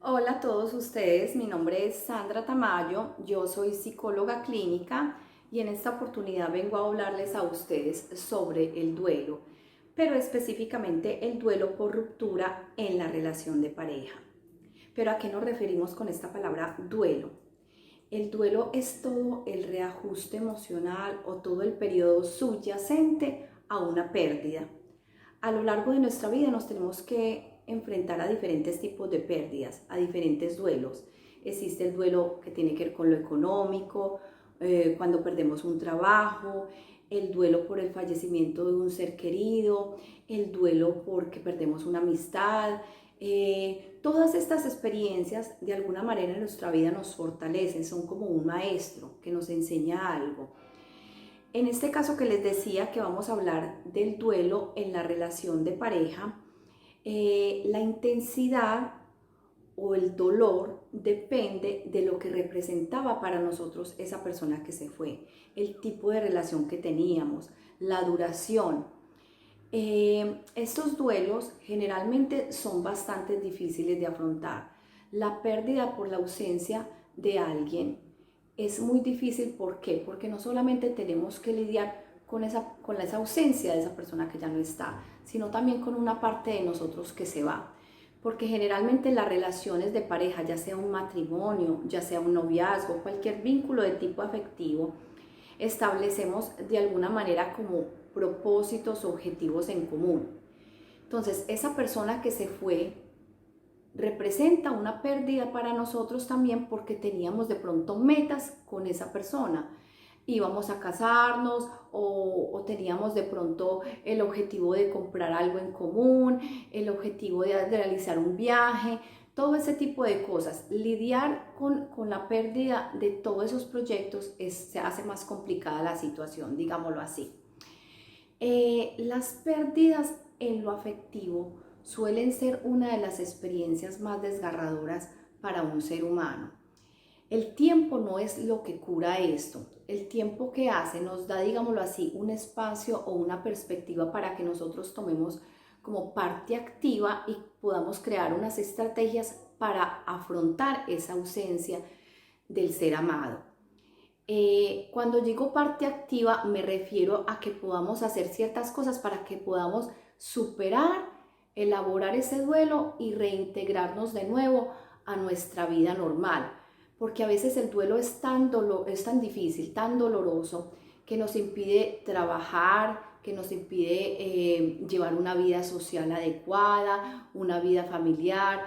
Hola a todos ustedes, mi nombre es Sandra Tamayo, yo soy psicóloga clínica y en esta oportunidad vengo a hablarles a ustedes sobre el duelo, pero específicamente el duelo por ruptura en la relación de pareja. ¿Pero a qué nos referimos con esta palabra duelo? El duelo es todo el reajuste emocional o todo el periodo subyacente a una pérdida. A lo largo de nuestra vida nos tenemos que enfrentar a diferentes tipos de pérdidas, a diferentes duelos. Existe el duelo que tiene que ver con lo económico, cuando perdemos un trabajo, el duelo por el fallecimiento de un ser querido, el duelo porque perdemos una amistad. Todas estas experiencias de alguna manera en nuestra vida nos fortalecen, son como un maestro que nos enseña algo. En este caso que les decía que vamos a hablar del duelo en la relación de pareja, la intensidad o el dolor depende de lo que representaba para nosotros esa persona que se fue, el tipo de relación que teníamos, la duración. Estos duelos generalmente son bastante difíciles de afrontar. La pérdida por la ausencia de alguien es muy difícil. ¿Por qué? Porque no solamente tenemos que lidiar con esa ausencia de esa persona que ya no está, sino también con una parte de nosotros que se va. Porque generalmente las relaciones de pareja, ya sea un matrimonio, ya sea un noviazgo, cualquier vínculo de tipo afectivo, establecemos de alguna manera como propósitos, objetivos en común. Entonces, esa persona que se fue representa una pérdida para nosotros también porque teníamos de pronto metas con esa persona. Íbamos a casarnos o teníamos de pronto el objetivo de comprar algo en común, el objetivo de realizar un viaje, todo ese tipo de cosas. Lidiar con la pérdida de todos esos proyectos se hace más complicada la situación, digámoslo así. Las pérdidas en lo afectivo suelen ser una de las experiencias más desgarradoras para un ser humano. El tiempo no es lo que cura esto. El tiempo que hace nos da, digámoslo así, un espacio o una perspectiva para que nosotros tomemos como parte activa y podamos crear unas estrategias para afrontar esa ausencia del ser amado. Cuando digo parte activa me refiero a que podamos hacer ciertas cosas para que podamos superar, elaborar ese duelo y reintegrarnos de nuevo a nuestra vida normal. Porque a veces el duelo es tan difícil, tan doloroso, que nos impide trabajar, que nos impide llevar una vida social adecuada, una vida familiar.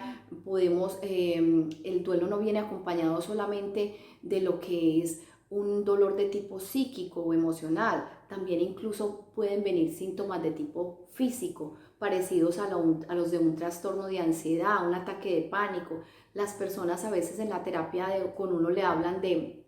El duelo no viene acompañado solamente de lo que es un dolor de tipo psíquico o emocional, también incluso pueden venir síntomas de tipo físico, parecidos a los de un trastorno de ansiedad, un ataque de pánico. Las personas a veces en la terapia con uno le hablan de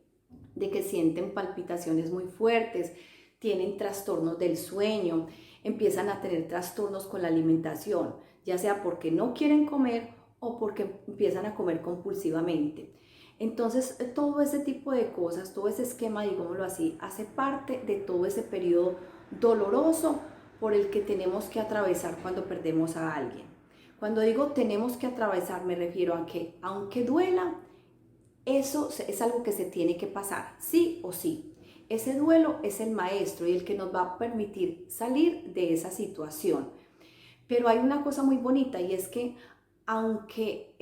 que sienten palpitaciones muy fuertes, tienen trastornos del sueño, empiezan a tener trastornos con la alimentación, ya sea porque no quieren comer o porque empiezan a comer compulsivamente. Entonces, todo ese tipo de cosas, todo ese esquema, digámoslo así, hace parte de todo ese periodo doloroso por el que tenemos que atravesar cuando perdemos a alguien. Cuando digo tenemos que atravesar, me refiero a que, aunque duela, eso es algo que se tiene que pasar, sí o sí. Ese duelo es el maestro y el que nos va a permitir salir de esa situación. Pero hay una cosa muy bonita y es que aunque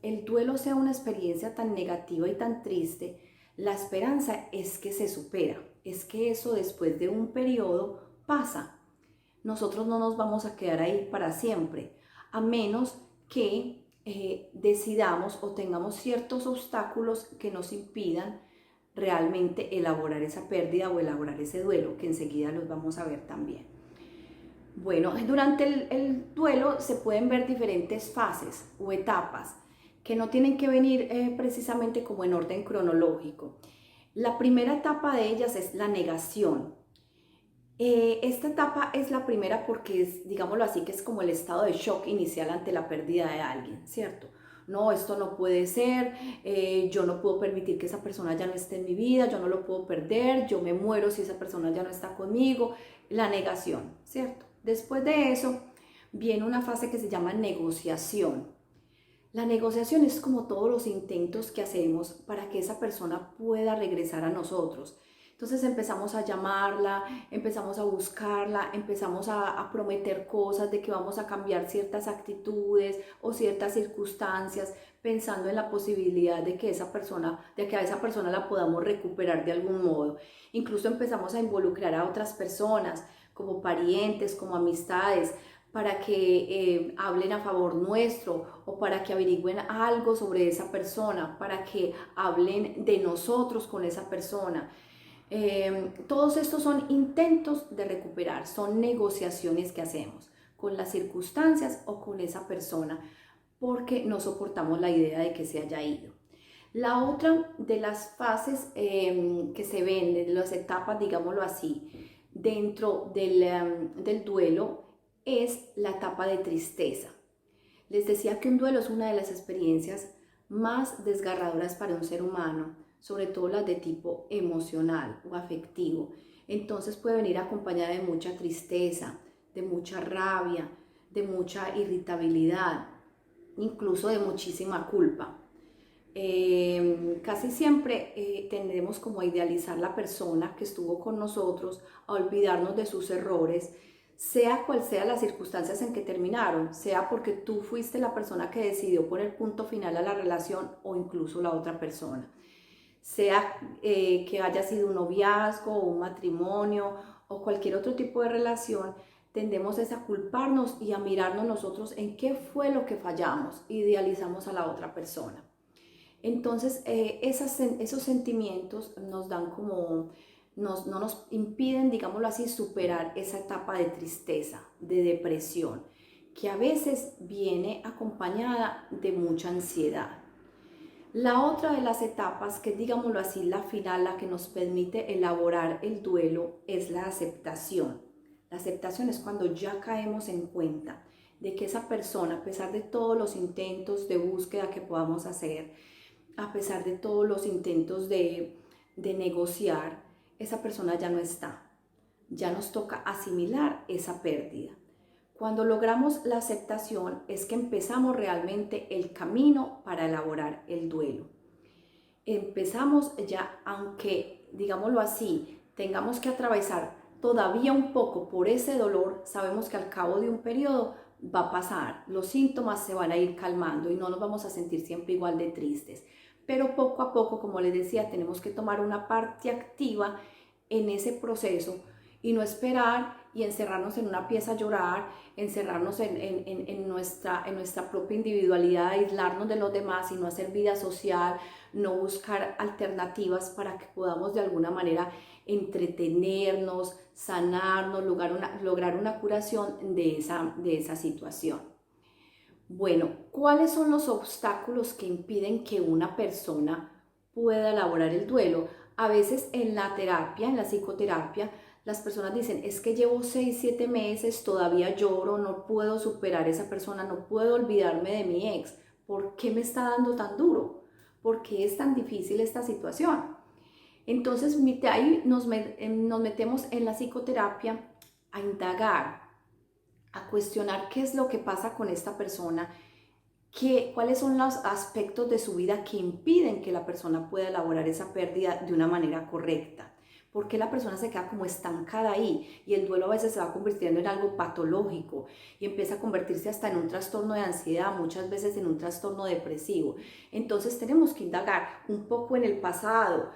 el duelo sea una experiencia tan negativa y tan triste, la esperanza es que se supera, es que eso después de un periodo pasa. Nosotros no nos vamos a quedar ahí para siempre, a menos que decidamos o tengamos ciertos obstáculos que nos impidan realmente elaborar esa pérdida o elaborar ese duelo, que enseguida los vamos a ver también. Bueno, durante el duelo se pueden ver diferentes fases o etapas que no tienen que venir precisamente como en orden cronológico. La primera etapa de ellas es la negación. Esta etapa es la primera porque es, digámoslo así, que es como el estado de shock inicial ante la pérdida de alguien, ¿cierto? No, esto no puede ser, yo no puedo permitir que esa persona ya no esté en mi vida, yo no lo puedo perder, yo me muero si esa persona ya no está conmigo, la negación, ¿cierto? Después de eso viene una fase que se llama negociación. La negociación es como todos los intentos que hacemos para que esa persona pueda regresar a nosotros. Entonces empezamos a llamarla, empezamos a buscarla, empezamos a prometer cosas de que vamos a cambiar ciertas actitudes o ciertas circunstancias, pensando en la posibilidad de que a esa persona la podamos recuperar de algún modo. Incluso empezamos a involucrar a otras personas, como parientes, como amistades, para que hablen a favor nuestro o para que averigüen algo sobre esa persona, para que hablen de nosotros con esa persona. Todos estos son intentos de recuperar, son negociaciones que hacemos con las circunstancias o con esa persona porque no soportamos la idea de que se haya ido. La otra de las fases que se ven, de las etapas, digámoslo así, dentro del duelo es la etapa de tristeza. Les decía que un duelo es una de las experiencias más desgarradoras para un ser humano, sobre todo las de tipo emocional o afectivo. Entonces puede venir acompañada de mucha tristeza, de mucha rabia, de mucha irritabilidad, incluso de muchísima culpa. Casi siempre tendemos como a idealizar la persona que estuvo con nosotros, a olvidarnos de sus errores, sea cual sea las circunstancias en que terminaron, sea porque tú fuiste la persona que decidió poner punto final a la relación o incluso la otra persona, sea que haya sido un noviazgo o un matrimonio o cualquier otro tipo de relación. Tendemos a culparnos y a mirarnos nosotros en qué fue lo que fallamos, idealizamos a la otra persona. Entonces, esos sentimientos nos dan como, no nos impiden, digámoslo así, superar esa etapa de tristeza, de depresión, que a veces viene acompañada de mucha ansiedad. La otra de las etapas, que es, digámoslo así, la final, la que nos permite elaborar el duelo, es la aceptación. La aceptación es cuando ya caemos en cuenta de que esa persona, a pesar de todos los intentos de búsqueda que podamos hacer, a pesar de todos los intentos de negociar, esa persona ya no está. Ya nos toca asimilar esa pérdida. Cuando logramos la aceptación es que empezamos realmente el camino para elaborar el duelo. Empezamos ya, aunque digámoslo así, tengamos que atravesar todavía un poco por ese dolor, sabemos que al cabo de un periodo va a pasar, los síntomas se van a ir calmando y no nos vamos a sentir siempre igual de tristes. Pero poco a poco, como les decía, tenemos que tomar una parte activa en ese proceso y no esperar y encerrarnos en una pieza a llorar, encerrarnos en nuestra propia individualidad, aislarnos de los demás y no hacer vida social, no buscar alternativas para que podamos de alguna manera entretenernos, sanarnos, lograr una curación de esa situación. Bueno, ¿cuáles son los obstáculos que impiden que una persona pueda elaborar el duelo? A veces en la terapia, en la psicoterapia, las personas dicen, es que llevo 6, 7 meses, todavía lloro, no puedo superar a esa persona, no puedo olvidarme de mi ex. ¿Por qué me está dando tan duro? ¿Por qué es tan difícil esta situación? Entonces, ahí nos metemos en la psicoterapia a indagar, a cuestionar qué es lo que pasa con esta persona, cuáles son los aspectos de su vida que impiden que la persona pueda elaborar esa pérdida de una manera correcta. ¿Por qué la persona se queda como estancada ahí? Y el duelo a veces se va convirtiendo en algo patológico y empieza a convertirse hasta en un trastorno de ansiedad, muchas veces en un trastorno depresivo. Entonces tenemos que indagar un poco en el pasado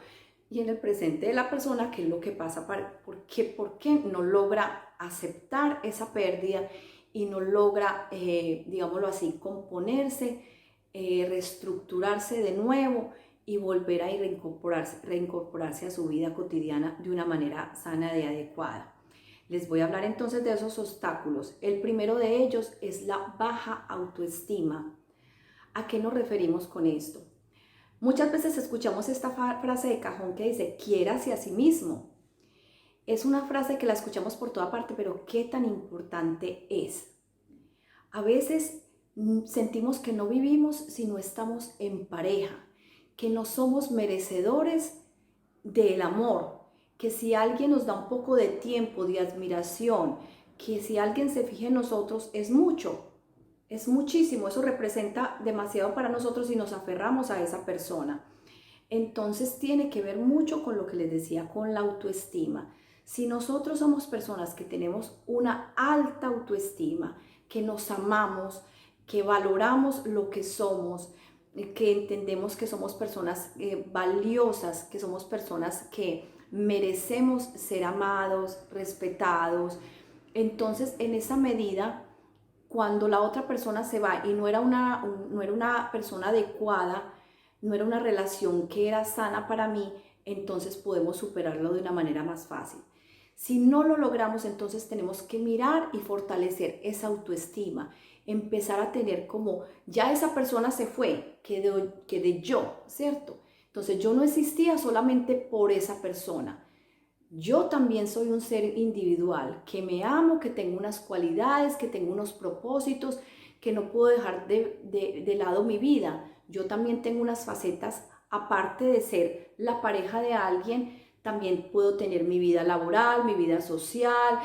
y en el presente de la persona, qué es lo que pasa, por qué no logra aceptar esa pérdida y no logra, digámoslo así, componerse, reestructurarse de nuevo y volver a reincorporarse a su vida cotidiana de una manera sana y adecuada. Les voy a hablar entonces de esos obstáculos. El primero de ellos es la baja autoestima. ¿A qué nos referimos con esto? Muchas veces escuchamos esta frase de cajón que dice, quiérase a sí mismo. Es una frase que la escuchamos por toda parte, pero ¿qué tan importante es? A veces sentimos que no vivimos si no estamos en pareja, que no somos merecedores del amor, que si alguien nos da un poco de tiempo, de admiración, que si alguien se fija en nosotros es mucho Es muchísimo, eso representa demasiado para nosotros y nos aferramos a esa persona. Entonces tiene que ver mucho con lo que les decía, con la autoestima. Si nosotros somos personas que tenemos una alta autoestima, que nos amamos, que valoramos lo que somos, que entendemos que somos personas valiosas, que somos personas que merecemos ser amados, respetados, entonces en esa medida, cuando la otra persona se va y no era una persona adecuada, no era una relación que era sana para mí, entonces podemos superarlo de una manera más fácil. Si no lo logramos, entonces tenemos que mirar y fortalecer esa autoestima, empezar a tener como, ya esa persona se fue, quedé yo, ¿cierto? Entonces yo no existía solamente por esa persona. Yo también soy un ser individual, que me amo, que tengo unas cualidades, que tengo unos propósitos, que no puedo dejar de lado mi vida. Yo también tengo unas facetas, aparte de ser la pareja de alguien, también puedo tener mi vida laboral, mi vida social,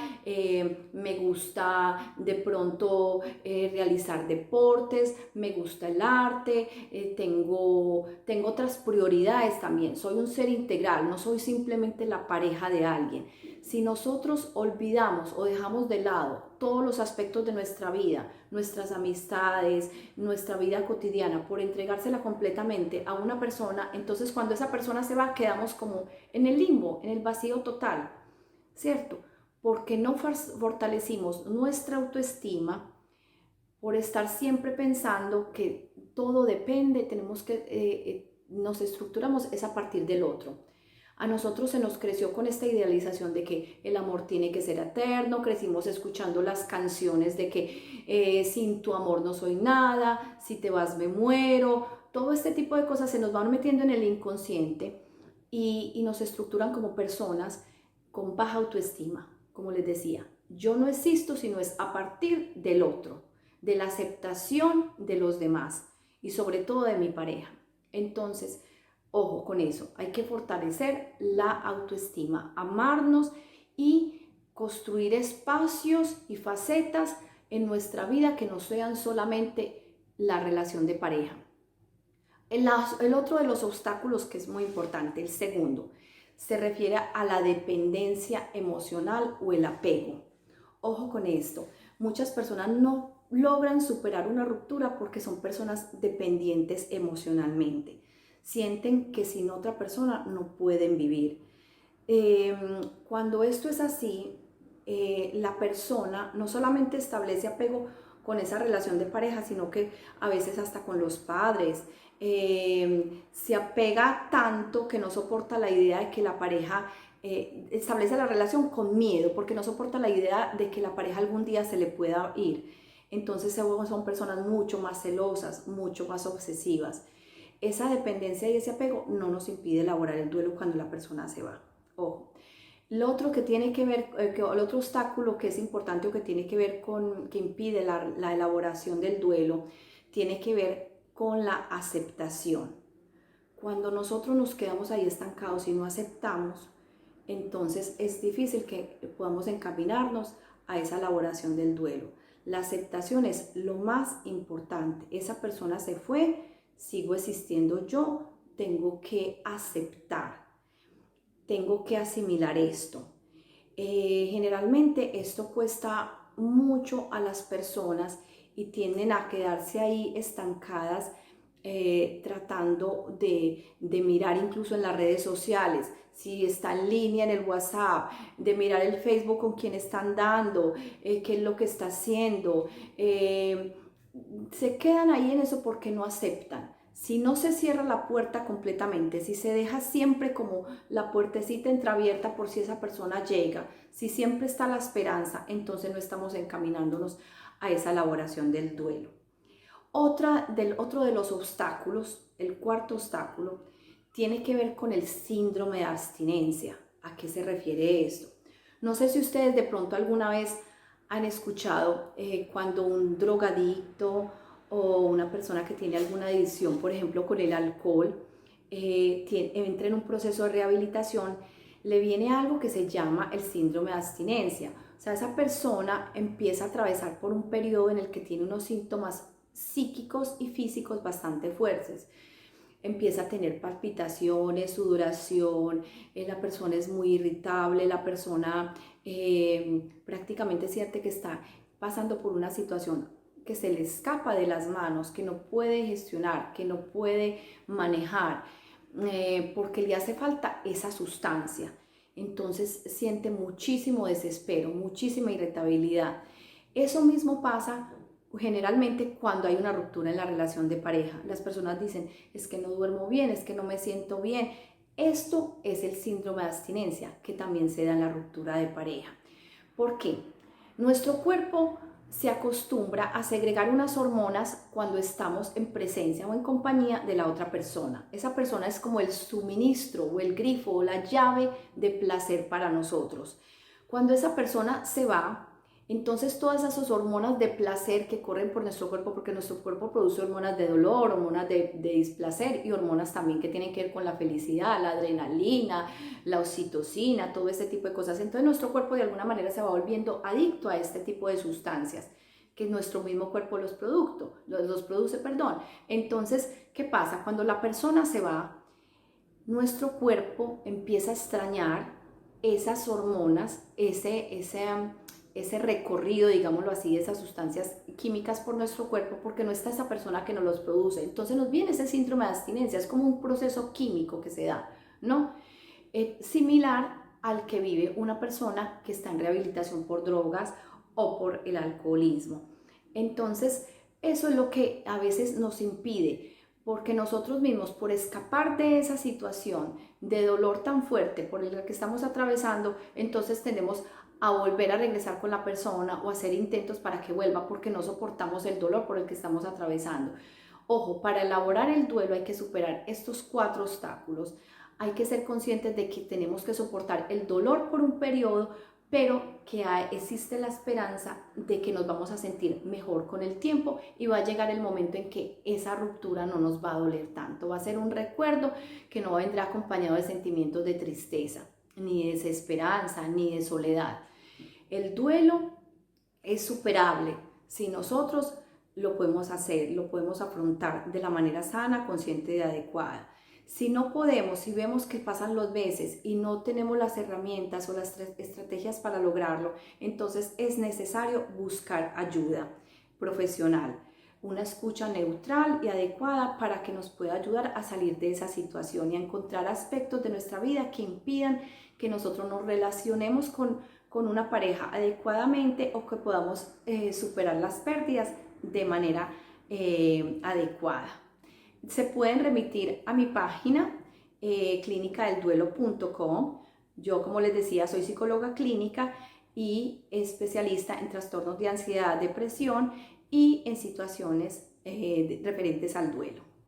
me gusta de pronto realizar deportes, me gusta el arte, tengo otras prioridades también. Soy un ser integral, no soy simplemente la pareja de alguien. Si nosotros olvidamos o dejamos de lado todos los aspectos de nuestra vida, nuestras amistades, nuestra vida cotidiana, por entregársela completamente a una persona, entonces cuando esa persona se va, quedamos como en el limbo, en el vacío total, ¿cierto? Porque no fortalecimos nuestra autoestima por estar siempre pensando que todo depende, tenemos que, nos estructuramos es a partir del otro. A nosotros se nos creció con esta idealización de que el amor tiene que ser eterno, crecimos escuchando las canciones de que sin tu amor no soy nada, si te vas me muero, todo este tipo de cosas se nos van metiendo en el inconsciente y nos estructuran como personas con baja autoestima, como les decía. Yo no existo sino es a partir del otro, de la aceptación de los demás y sobre todo de mi pareja. Entonces, ojo con eso, hay que fortalecer la autoestima, amarnos y construir espacios y facetas en nuestra vida que no sean solamente la relación de pareja. El otro de los obstáculos que es muy importante, el segundo, se refiere a la dependencia emocional o el apego. Ojo con esto, muchas personas no logran superar una ruptura porque son personas dependientes emocionalmente. Sienten que sin otra persona no pueden vivir. Cuando esto es así, la persona no solamente establece apego con esa relación de pareja, sino que a veces hasta con los padres. Se apega tanto que no soporta la idea de que la pareja establece la relación con miedo, porque no soporta la idea de que la pareja algún día se le pueda ir. Entonces son personas mucho más celosas, mucho más obsesivas. Esa dependencia y ese apego no nos impide elaborar el duelo cuando la persona se va. Ojo. Lo otro que tiene que ver, el otro obstáculo que es importante o que tiene que ver con, que impide la elaboración del duelo, tiene que ver con la aceptación. Cuando nosotros nos quedamos ahí estancados y no aceptamos, entonces es difícil que podamos encaminarnos a esa elaboración del duelo. La aceptación es lo más importante. Esa persona se fue, sigo existiendo yo, tengo que aceptar, tengo que asimilar esto. Generalmente esto cuesta mucho a las personas y tienden a quedarse ahí estancadas tratando de mirar incluso en las redes sociales, si está en línea en el WhatsApp, de mirar el Facebook con quién están dando, qué es lo que está haciendo. Se quedan ahí en eso porque no aceptan. Si no se cierra la puerta completamente, si se deja siempre como la puertecita entreabierta por si esa persona llega, si siempre está la esperanza, entonces no estamos encaminándonos a esa elaboración del duelo. Otro de los obstáculos, el cuarto obstáculo, tiene que ver con el síndrome de abstinencia. ¿A qué se refiere esto? No sé si ustedes de pronto alguna vez han escuchado cuando un drogadicto o una persona que tiene alguna adicción, por ejemplo con el alcohol, entra en un proceso de rehabilitación, le viene algo que se llama el síndrome de abstinencia. O sea, esa persona empieza a atravesar por un periodo en el que tiene unos síntomas psíquicos y físicos bastante fuertes. Empieza a tener palpitaciones, sudoración, la persona es muy irritable, la persona prácticamente siente que está pasando por una situación que se le escapa de las manos, que no puede gestionar, que no puede manejar, porque le hace falta esa sustancia. Entonces siente muchísimo desespero, muchísima irritabilidad. Eso mismo pasa generalmente cuando hay una ruptura en la relación de pareja. Las personas dicen, es que no duermo bien, es que no me siento bien. Esto es el síndrome de abstinencia que también se da en la ruptura de pareja. ¿Por qué? Nuestro cuerpo se acostumbra a segregar unas hormonas cuando estamos en presencia o en compañía de la otra persona. Esa persona es como el suministro o el grifo o la llave de placer para nosotros. Cuando esa persona se va, entonces todas esas hormonas de placer que corren por nuestro cuerpo, porque nuestro cuerpo produce hormonas de dolor, hormonas de displacer y hormonas también que tienen que ver con la felicidad, la adrenalina, la oxitocina, todo este tipo de cosas. Entonces nuestro cuerpo de alguna manera se va volviendo adicto a este tipo de sustancias que nuestro mismo cuerpo los produce. Entonces, ¿qué pasa? Cuando la persona se va, nuestro cuerpo empieza a extrañar esas hormonas, ese recorrido, digámoslo así, de esas sustancias químicas por nuestro cuerpo, porque no está esa persona que nos los produce. Entonces nos viene ese síndrome de abstinencia, es como un proceso químico que se da, ¿no? Similar al que vive una persona que está en rehabilitación por drogas o por el alcoholismo. Entonces, eso es lo que a veces nos impide, porque nosotros mismos, por escapar de esa situación de dolor tan fuerte por el que estamos atravesando, entonces tendemos a volver a regresar con la persona o hacer intentos para que vuelva porque no soportamos el dolor por el que estamos atravesando. Ojo, para elaborar el duelo hay que superar estos 4 obstáculos. Hay que ser conscientes de que tenemos que soportar el dolor por un periodo, pero que existe la esperanza de que nos vamos a sentir mejor con el tiempo y va a llegar el momento en que esa ruptura no nos va a doler tanto. Va a ser un recuerdo que no vendrá acompañado de sentimientos de tristeza, ni de desesperanza, ni de soledad. El duelo es superable si nosotros lo podemos hacer, lo podemos afrontar de la manera sana, consciente y adecuada. Si no podemos, si vemos que pasan los meses y no tenemos las herramientas o las estrategias para lograrlo, entonces es necesario buscar ayuda profesional, una escucha neutral y adecuada para que nos pueda ayudar a salir de esa situación y a encontrar aspectos de nuestra vida que impidan que nosotros nos relacionemos con una pareja adecuadamente o que podamos superar las pérdidas de manera adecuada. Se pueden remitir a mi página clinicadelduelo.com. Yo, como les decía, soy psicóloga clínica y especialista en trastornos de ansiedad, depresión y en situaciones referentes al duelo.